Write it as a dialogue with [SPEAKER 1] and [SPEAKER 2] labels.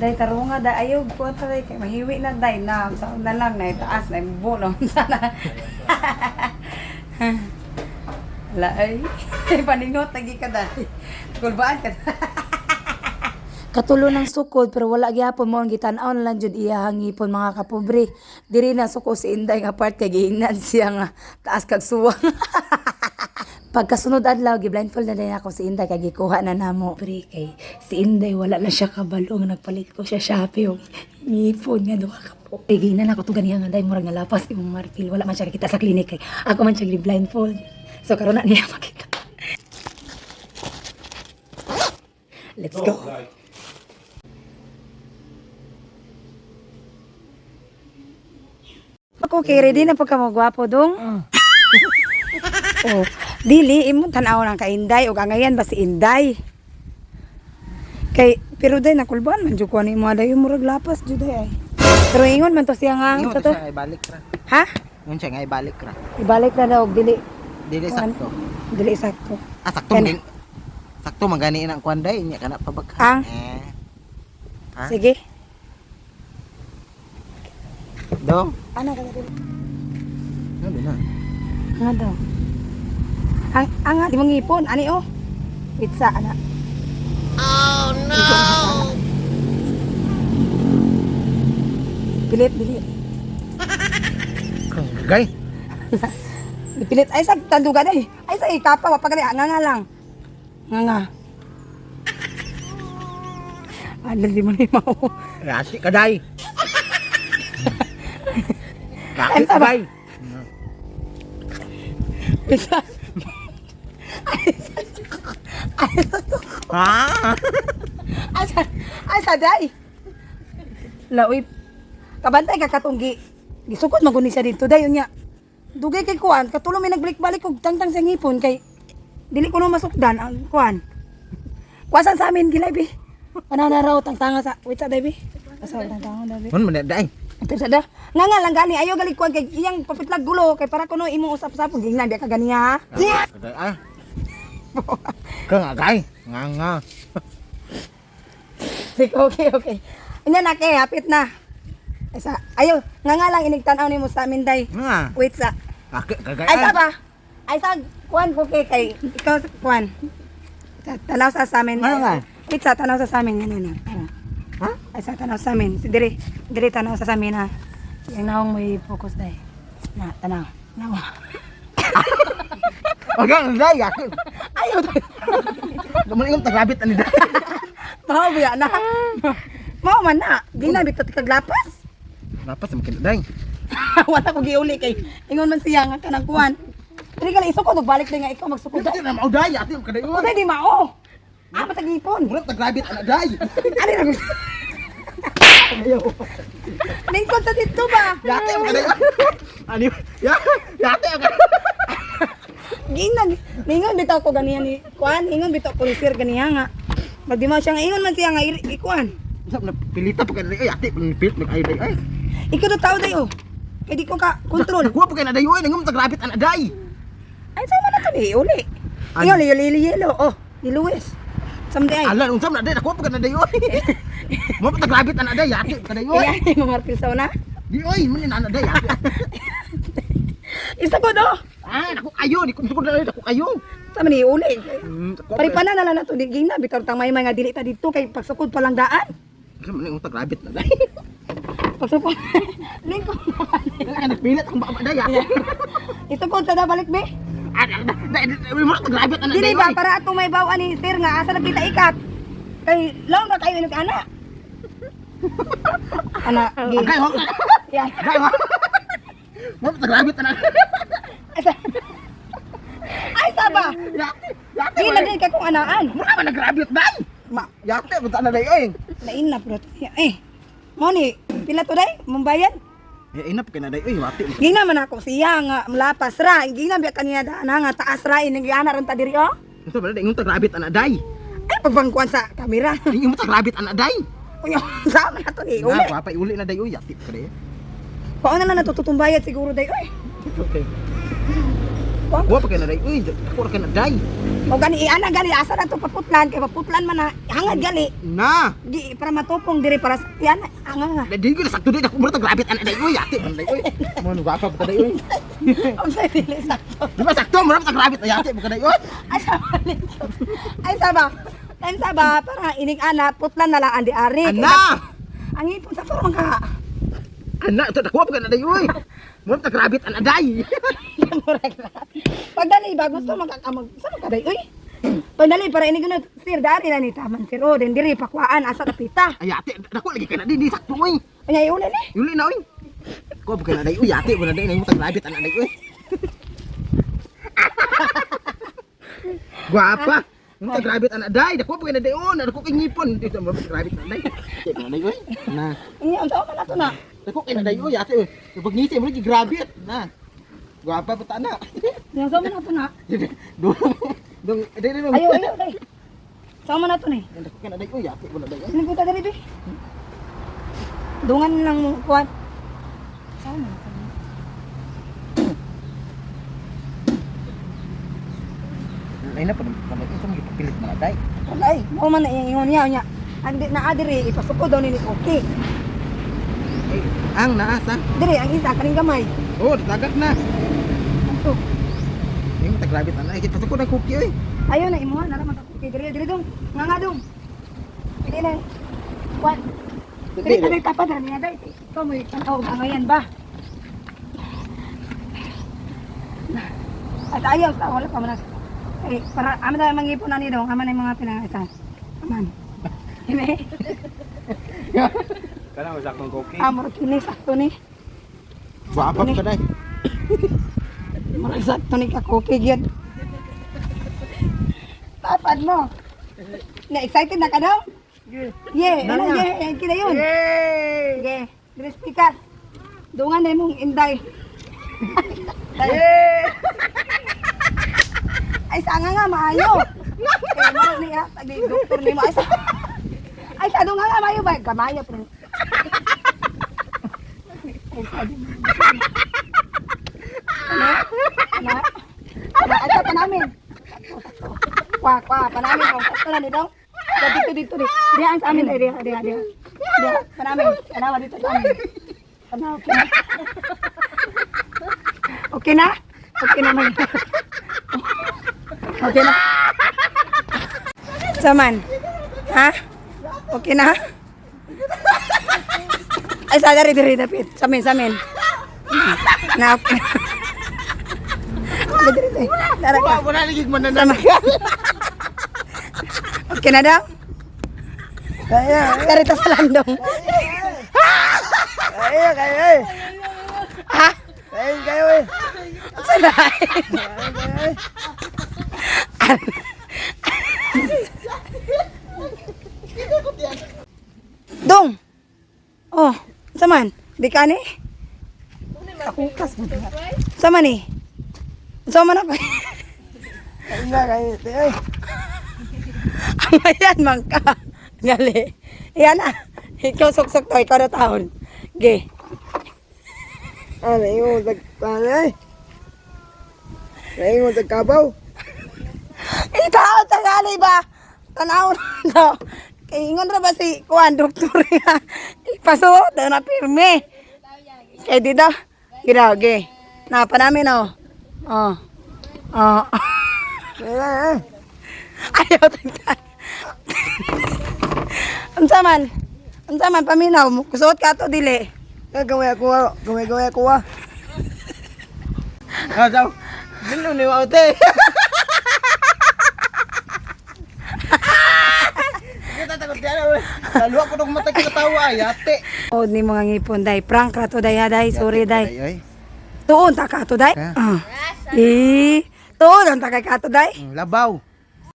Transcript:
[SPEAKER 1] Day tarunga da ayog ko taray kay mahiwi na day na sa na lang na itaas na bulong sana. La ay paningot lagi ka dai. Kulbaan ka.
[SPEAKER 2] Katulo ng sukod pero wala gyapon mo ang gitan-aw lang jud iya hangipon mga kapobre. Diri na suko si Inday nga part kay giingnan siya nga taas kag suwang. Pagkasunod adlaw gi-blindfold na din ako si Inday kay gikuha na namo. Pre kay si Inday wala na siya kabalo nga nagpalit ko siya Shopee og ngipon nga duha ka po. Kay giingnan ako to ganiya nga day murag nalapas imong marfil wala man siya kita sa klinik kay ako man siya gi-blindfold. So karon na niya makita. Let's go. Ako kay ready na pagka magwapo dong. Oh, dili imo tan-aw lang ka Inday ug angayan ba si Inday. Kay pero day nakulban man jud ko ani mo day murag lapas jud ay. Pero ingon man to siya nga
[SPEAKER 3] Ingon
[SPEAKER 2] to.
[SPEAKER 3] siya nga ibalik ra.
[SPEAKER 2] Ha?
[SPEAKER 3] Ingon siya nga ibalik ra.
[SPEAKER 2] Ibalik na daw og dili
[SPEAKER 3] Dili sakto.
[SPEAKER 2] dili sakto.
[SPEAKER 3] Sakto
[SPEAKER 2] Yan.
[SPEAKER 3] din. Sakto magani ang kwanday nya kana pabaghan.
[SPEAKER 2] Ang?
[SPEAKER 3] Ha?
[SPEAKER 2] Sige.
[SPEAKER 3] Dong.
[SPEAKER 2] Ana ka dili.
[SPEAKER 3] Ano na?
[SPEAKER 2] Nga daw. Ang di mo ngipon ani oh. Pizza ana. Oh no. Pilit.
[SPEAKER 3] Gay.
[SPEAKER 2] Pilit ay sa tandugan eh. Ay sa ikapa wa pagani nga lang. Nga. Ano di mo ni mao.
[SPEAKER 3] Rasi kaday.
[SPEAKER 2] Ay,
[SPEAKER 3] Rasi
[SPEAKER 2] tama.
[SPEAKER 3] kaday.
[SPEAKER 2] Pizza.
[SPEAKER 3] Ah.
[SPEAKER 2] Ay sa day. Laoy. Kabantay ka katunggi. Gisukot maguni siya dito dayon niya. Dugay kay kuan, katulo may nagbalik-balik og tangtang sa ngipon kay dili ko na masukdan ang kuan. Kuwasan sa amin gilay bi. Ano na raw tangtanga sa wait sa day bi. Asa tangtanga day bi.
[SPEAKER 3] Mun man day.
[SPEAKER 2] Ito sa da. Nga lang gani ayo galig kuan kay iyang papitlag gulo kay para kuno imong usap-usap gingnan biya ka ganiya ha.
[SPEAKER 3] Kaday ah. Ka nga gay. Nga.
[SPEAKER 2] Sige, okay. Ina na kay hapit na. Isa, ayo, nga lang inigtanaw nimo sa amin day.
[SPEAKER 3] Nga.
[SPEAKER 2] Wait sa.
[SPEAKER 3] Kagay.
[SPEAKER 2] Ay sa ba? Ay sa kuan ko kay ikaw kuan. Sa tanaw sa amin.
[SPEAKER 3] Ano nga?
[SPEAKER 2] Wait sa tanaw sa amin ganun na.
[SPEAKER 3] Ha?
[SPEAKER 2] Ay sa tanaw sa amin. Si dire tanaw sa amin ha. Yang naong may focus day. Na tanaw. Nawa.
[SPEAKER 3] Ogang day.
[SPEAKER 2] Ayo.
[SPEAKER 3] Lamun ingon tagrabit ani day.
[SPEAKER 2] Mao biya na. Mao man na. Di na bitot kag lapas.
[SPEAKER 3] Lapas makin day.
[SPEAKER 2] Wala ko giuli kay ingon man siya nga kanang kuan. Dili ka isukod ug balik din nga ikaw magsukod.
[SPEAKER 3] Ito na mao day ati mo kaday.
[SPEAKER 2] O di mao. Apa tagipon?
[SPEAKER 3] Muna tagrabit ana day.
[SPEAKER 2] Ani ra gusto. Lingkod sa dito ba?
[SPEAKER 3] Yate mo kaday. Ani yate ang
[SPEAKER 2] Ginag. Ningon bitaw ko ganiya ni kuan, ingon bitaw ko ni sir ganiya nga. Pag di mo siya nga ingon man siya nga ikuan.
[SPEAKER 3] Sab na pilita pa kaday. Ay ate pilit mag ay day. Ay.
[SPEAKER 2] Ikaw do tao day oh. Kay di ko ka control.
[SPEAKER 3] Nagwa pa kay na day oy nangum tagrabit ana day.
[SPEAKER 2] Ay sama na kani uli. Ingon yelo oh, ni Luis. Someday ay.
[SPEAKER 3] Alan unsam na day nagwa pa kay na day oy. Mo pa tagrabit ana day ate kaday oy.
[SPEAKER 2] Ay, mamarpil sa una.
[SPEAKER 3] Di oy man ana day ate.
[SPEAKER 2] Isa ko do.
[SPEAKER 3] Ah, naku kayo, di ko na ako kayo.
[SPEAKER 2] Sama ni uli.
[SPEAKER 3] Pari
[SPEAKER 2] Paripanan na lang na to di gina bitor tang may nga dili ta dito kay pagsukod pa lang daan.
[SPEAKER 3] Kasi man yung tagrabit na day.
[SPEAKER 2] Pagsukod. Lingkod.
[SPEAKER 3] Kaya nagpilit ang baba day ate.
[SPEAKER 2] Isukod sa da balik be.
[SPEAKER 3] Ah, mo tagrabit ana day.
[SPEAKER 2] Dili ba para atong may bawa ni sir nga asa na kita ikat. Kay laom ra kayo inig ana. Ana, gi.
[SPEAKER 3] Agay ho.
[SPEAKER 2] Yan.
[SPEAKER 3] Agay ho. Mo tagrabit ana.
[SPEAKER 2] Ay saba.
[SPEAKER 3] Yate, yate.
[SPEAKER 2] Di lagay ka kung anaan.
[SPEAKER 3] Mo man nagrabit day.
[SPEAKER 2] Ma,
[SPEAKER 3] Yate, punta na day oy.
[SPEAKER 2] lain na bro. Eh. Mo ni pila to day? Mumbayan.
[SPEAKER 3] Ya inap kay na day oy, wati.
[SPEAKER 2] Gina man ako siya nga mlapas ra. Gina biya kaniya daan nga taas ra inig ana ron ta diri oh.
[SPEAKER 3] Ito ba day ngum tagrabit ana day.
[SPEAKER 2] Ay pagbangkuan sa kamera.
[SPEAKER 3] Ngum tagrabit ana day.
[SPEAKER 2] Unya, sama na to ni uli.
[SPEAKER 3] Nga, wapay uli na day oy, yate ka day.
[SPEAKER 2] Paano na natututumbayad siguro day oy.
[SPEAKER 3] Okay.
[SPEAKER 1] ko.
[SPEAKER 3] Wa pa kay na day. Uy, ako ra kay na day.
[SPEAKER 1] O gani ana gali asa na to paputlan kay paputlan man na hangad gali.
[SPEAKER 3] Na.
[SPEAKER 1] Di para matupong diri para yan hanga nga.
[SPEAKER 3] Dili ko na sakto day ako mura grabit ana day. Uy, ate man day. Uy. Mo nuga pa day. Uy.
[SPEAKER 1] Unsay dili sakto.
[SPEAKER 3] Di ba sakto mura ta grabit ay ate mo day. Uy.
[SPEAKER 1] Ay saba. Ay saba. Ay saba para ining ana putlan na lang andi ari.
[SPEAKER 3] Ana.
[SPEAKER 1] Ang ipon sa parang ka.
[SPEAKER 3] Ana, ito ako pa kay na day. Uy. Mura ta grabit ana day.
[SPEAKER 1] Pagdali ba gusto magkakamag sa magkaday uy. Pagdali para ini gano sir dari na ni taman sir o den diri pakwaan asa kapita.
[SPEAKER 3] Ay ate, ako lagi kay na di sakto uy.
[SPEAKER 1] Anya yun ni.
[SPEAKER 3] Yuli na uy. Ko pa kay na day. Uy, ate mo na day na mo ta grabit ana day. Uy. Guapa. Mo ta grabit ana day. Dako pa kay na day on. Dako kay ngipon. Dito mo grabit ana day. Ate mo na day uy. Na.
[SPEAKER 1] Anya unsa man ato na.
[SPEAKER 3] Dako kay na day uy ate. Pag ngisi mo lagi grabit na. Guapa pa ta na.
[SPEAKER 1] Nya unsa man ato na.
[SPEAKER 3] Dong, dili mo.
[SPEAKER 1] Ayo ayo day. Sama na to ni.
[SPEAKER 3] Dako kay na day uy ate mo na day.
[SPEAKER 1] Ini puta dari bi. Dungan lang kuan. Sama na to.
[SPEAKER 3] Ay na pa ito mo ipapilit na day.
[SPEAKER 1] Ay, mo man ingon niya nya. Andi na adiri ipasuko daw ni okay.
[SPEAKER 3] Ang naasa.
[SPEAKER 1] Diri ang isa kaning gamay.
[SPEAKER 3] Oh, datagat na.
[SPEAKER 1] Anto.
[SPEAKER 3] Yung tagrabit na. Ay, pasok ko ng cookie oy.
[SPEAKER 1] Ayo na imuha na man okay diri dong. Nga dong. Hindi na. Kuan. Diri diri tapat na niya day. Ikaw mo tanaw ngayon ba? At ayaw sa wala pa man. Eh, para aman na mangipon na ni dong, aman na yung mga pinangaisan. Aman. Ini.
[SPEAKER 3] Kana mo saktong cookie.
[SPEAKER 1] Amor kini sakto ni.
[SPEAKER 3] Babak ka day.
[SPEAKER 1] Murag sakto ni ka cookie gyud. Tapad mo. Na excited na ka daw? Yeah, ano yeah, kina yun. Yeah. Crispy ka. Dungan na mong inday. Ay sanga nga maayo. Eh mara ni ha, tagdi doktor ni mo ay sa. Ay sa dungan nga maayo ba kamayo pre. Ay sa di. Ana. Ana pa namin. Kwa pa namin kung sakto na nito. Dito. Diyan ang sa amin ay diyan. Diyan pa namin. Anawa dito sa amin. Ano okay na? Okay na? Okay naman. Okay na? Saman? Ha? Okay na? Ay, sa dari dapit. Samin. Na okay. Dari. Dara ka.
[SPEAKER 3] Wala nagig man na.
[SPEAKER 1] Sama. Okay na daw? Kaya. Karita sa landong. Kaya. Ha? Kaya. Sanay. Dong. Oh, saman. Bikani? Kakukas mo. Saman ni. Saman ako. Ayan man ka. Gali. Yan na. Ikaw sok-sok to. Ikaw na taon. Ge.
[SPEAKER 3] Ano yung tagtanay? Ano yung tagkabaw?
[SPEAKER 1] Itaw, tagali ba? Tanaw na. Ingon ra ba si Kuan, doktor nga. Ipasuot na pirme. Kaya dito. Giraw, ge. Napa namin, oh. Oh. Ayaw tagtan. Unsa man paminaw mo. Kusuot ka to dili.
[SPEAKER 3] Gawin ako. Daw. Dilo ni Waute. Kita takot diyan. Laluwa ko dong mata katawa ay ate.
[SPEAKER 1] O ni mga ngipon day. Prank ra to day, day. Sorry day.
[SPEAKER 3] Ay.
[SPEAKER 1] Tuon ta ka to day. Tuon ta kay ka to day.
[SPEAKER 3] Labaw.